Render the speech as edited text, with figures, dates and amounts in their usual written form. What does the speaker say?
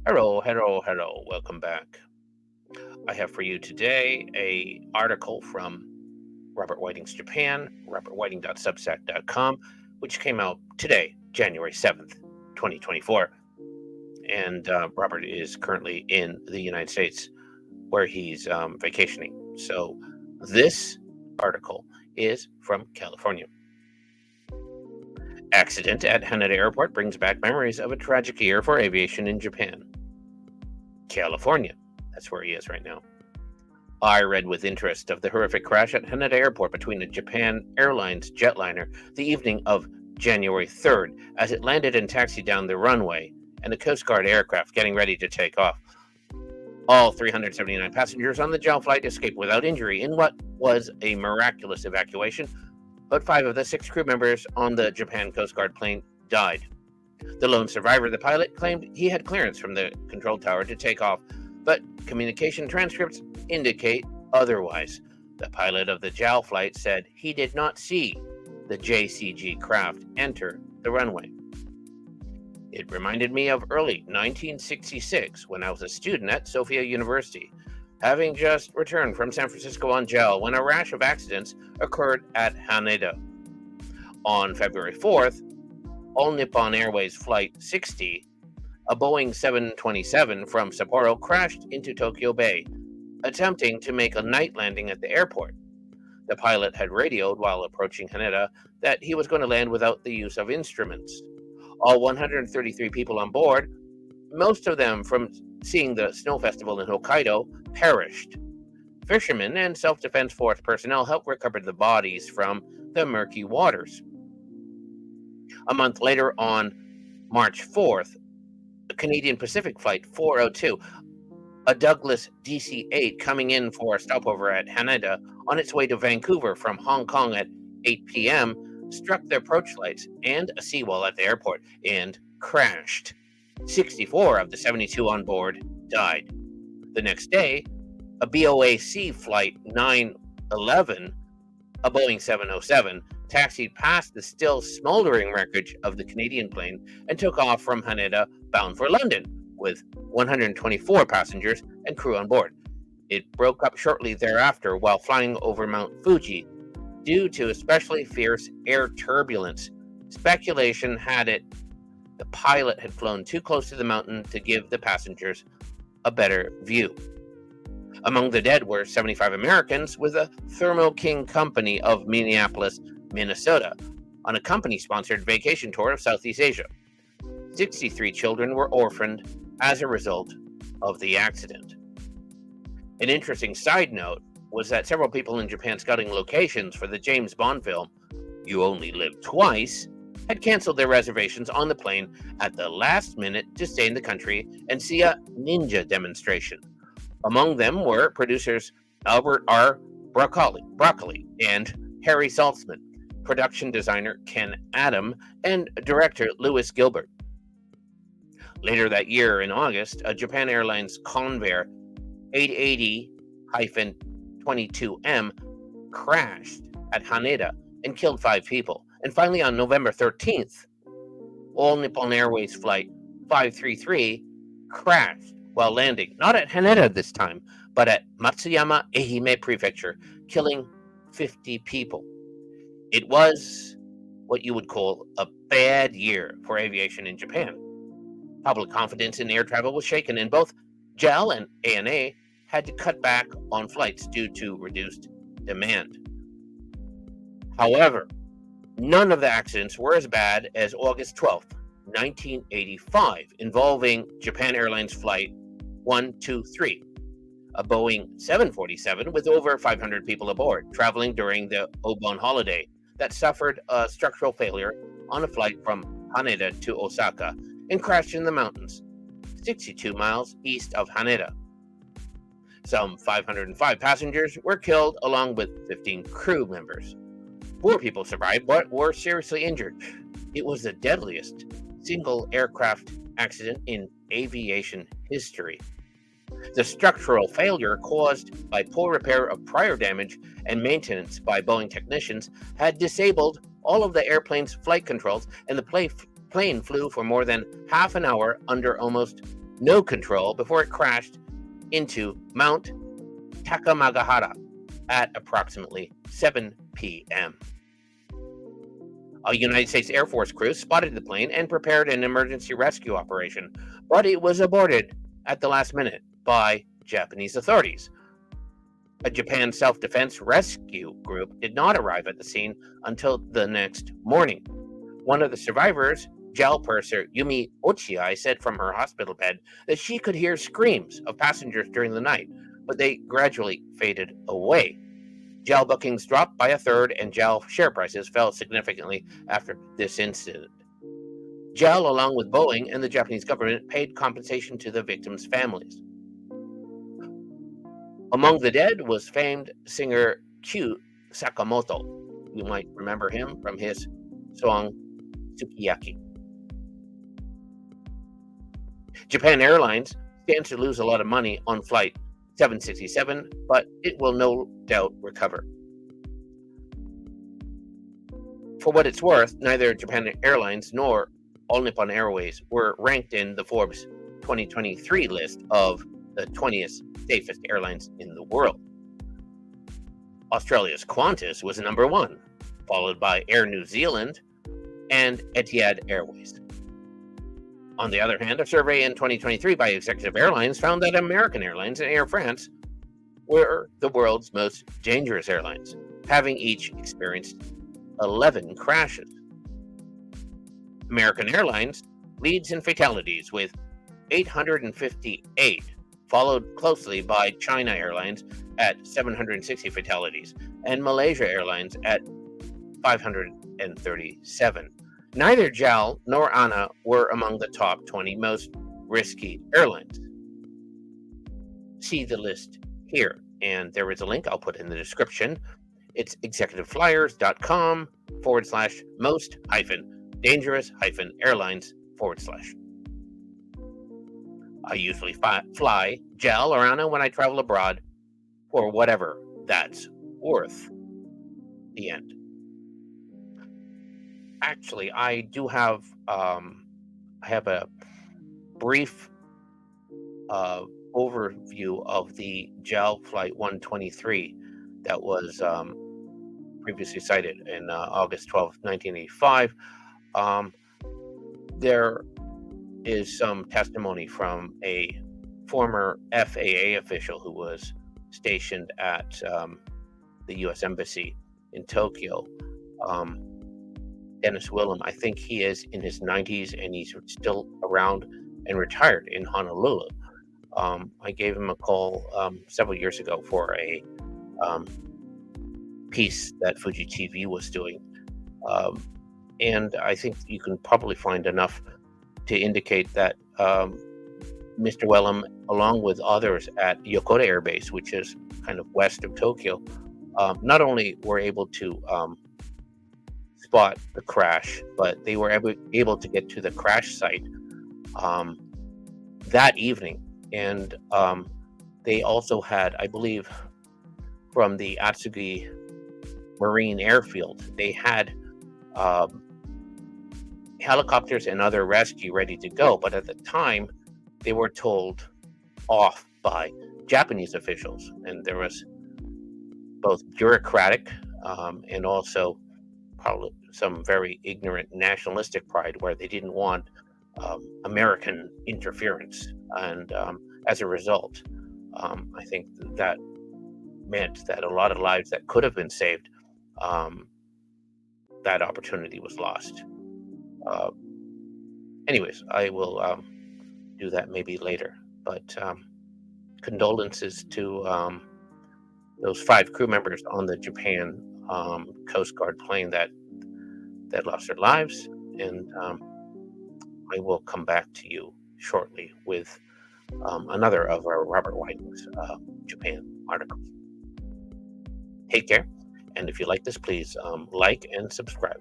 Hello. Welcome back. I have for you today a article from Robert Whiting's Japan, robertwhiting.substack.com, which came out today, January 7th, 2024. And Robert is currently in the United States where he's vacationing. So this article is from California. Accident at Haneda Airport brings back memories of a tragic year for aviation in Japan. California. That's where he is right now. I read with interest of the horrific crash at Haneda Airport between a Japan Airlines jetliner the evening of January 3rd as it landed and taxied down the runway, and a Coast Guard aircraft getting ready to take off. All 379 passengers on the JAL flight escaped without injury in what was a miraculous evacuation, but 5 of the 6 crew members on the Japan Coast Guard plane died. The lone survivor, the pilot, claimed he had clearance from the control tower to take off, but communication transcripts indicate otherwise. The pilot of the JAL flight said he did not see the JCG craft enter the runway. It reminded me of early 1966 when I was a student at Sophia University, having just returned from San Francisco on JAL when a rash of accidents occurred at Haneda. On February 4th, all Nippon Airways Flight 60, a Boeing 727 from Sapporo, crashed into Tokyo Bay, attempting to make a night landing at the airport. The pilot had radioed while approaching Haneda that he was going to land without the use of instruments. All 133 people on board, most of them from seeing the snow festival in Hokkaido, perished. Fisherman and Self-Defense Force personnel helped recover the bodies from the murky waters. A month later, on March 4th, a Canadian Pacific Flight 402, a Douglas DC-8 coming in for a stopover at Haneda on its way to Vancouver from Hong Kong at 8 p.m., struck their approach lights and a seawall at the airport and crashed. 64 of the 72 on board died. The next day, a BOAC Flight 911, a Boeing 707, taxied past the still smoldering wreckage of the Canadian plane and took off from Haneda bound for London with 124 passengers and crew on board. It broke up shortly thereafter while flying over Mount Fuji due to especially fierce air turbulence. Speculation had it the pilot had flown too close to the mountain to give the passengers a better view. Among the dead were 75 Americans with a Thermo King company of Minneapolis, Minnesota, on a company-sponsored vacation tour of Southeast Asia. 63 children were orphaned as a result of the accident. An interesting side note was that several people in Japan scouting locations for the James Bond film, You Only Live Twice, had canceled their reservations on the plane at the last minute to stay in the country and see a ninja demonstration. Among them were producers Albert R. Broccoli and Harry Saltzman, production designer Ken Adam, and director Louis Gilbert. Later that year, in August, a Japan Airlines Convair 880-22M crashed at Haneda and killed 5 people. And finally, on November 13th, all Nippon Airways Flight 533 crashed while landing, not at Haneda this time, but at Matsuyama, Ehime Prefecture, killing 50 people. It was what you would call a bad year for aviation in Japan. Public confidence in air travel was shaken, and both JAL and ANA had to cut back on flights due to reduced demand. However, none of the accidents were as bad as August 12th, 1985, involving Japan Airlines Flight 123, a Boeing 747 with over 500 people aboard, traveling during the Obon holiday, that suffered a structural failure on a flight from Haneda to Osaka and crashed in the mountains, 62 miles east of Haneda. Some 505 passengers were killed along with 15 crew members. 4 people survived but were seriously injured. It was the deadliest single aircraft accident in aviation history. The structural failure caused by poor repair of prior damage and maintenance by Boeing technicians had disabled all of the airplane's flight controls, and the plane flew for more than half an hour under almost no control before it crashed into Mount Takamagahara at approximately 7 p.m. A United States Air Force crew spotted the plane and prepared an emergency rescue operation, but it was aborted at the last minute by Japanese authorities. A Japan Self-Defense Rescue group did not arrive at the scene until the next morning. One of the survivors, JAL purser Yumi Ochiai, said from her hospital bed that she could hear screams of passengers during the night, but they gradually faded away. JAL bookings dropped by a third, and JAL share prices fell significantly after this incident. JAL, along with Boeing and the Japanese government, paid compensation to the victims' families. Among the dead was famed singer Kyu Sakamoto. You might remember him from his song Sukiyaki. Japan Airlines stands to lose a lot of money on Flight 767, but it will no doubt recover. For what it's worth, neither Japan Airlines nor All Nippon Airways were ranked in the Forbes 2023 list of the 20th safest airlines in the world. Australia's Qantas was number one, followed by Air New Zealand and Etihad Airways. On the other hand, a survey in 2023 by Executive Airlines found that American Airlines and Air France were the world's most dangerous airlines, having each experienced 11 crashes. American Airlines leads in fatalities with 858, followed closely by China Airlines at 760 fatalities and Malaysia Airlines at 537. Neither JAL nor ANA were among the top 20 most risky airlines. See the list here, and there is a link I'll put in the description. It's executiveflyers.com/most-dangerous-airlines/. I usually fly JAL or ANA when I travel abroad for whatever that's worth. The end. Actually, I do have I have a brief overview of the JAL Flight 123 that was previously cited in August 12, 1985. There is some testimony from a former FAA official who was stationed at the U.S. Embassy in Tokyo. Dennis Willem, I think he is in his 90s and he's still around and retired in Honolulu. I gave him a call several years ago for a piece that Fuji TV was doing. And I think you can probably find enough to indicate that Mr. Willem, along with others at Yokota Air Base, which is kind of west of Tokyo, not only were able to spot the crash, but they were able to get to the crash site that evening. And they also had, I believe, from the Atsugi Marine Airfield, they had helicopters and other rescue ready to go. But at the time, they were told off by Japanese officials. And there was both bureaucratic and also probably some very ignorant nationalistic pride where they didn't want American interference. And as a result, I think that meant that a lot of lives that could have been saved, that opportunity was lost. Anyways, I will do that maybe later. But condolences to those 5 crew members on the Japan Coast Guard plane that lost their lives. And I will come back to you shortly with another of our Robert Whiting's Japan articles. Take care. And if you like this, please like and subscribe.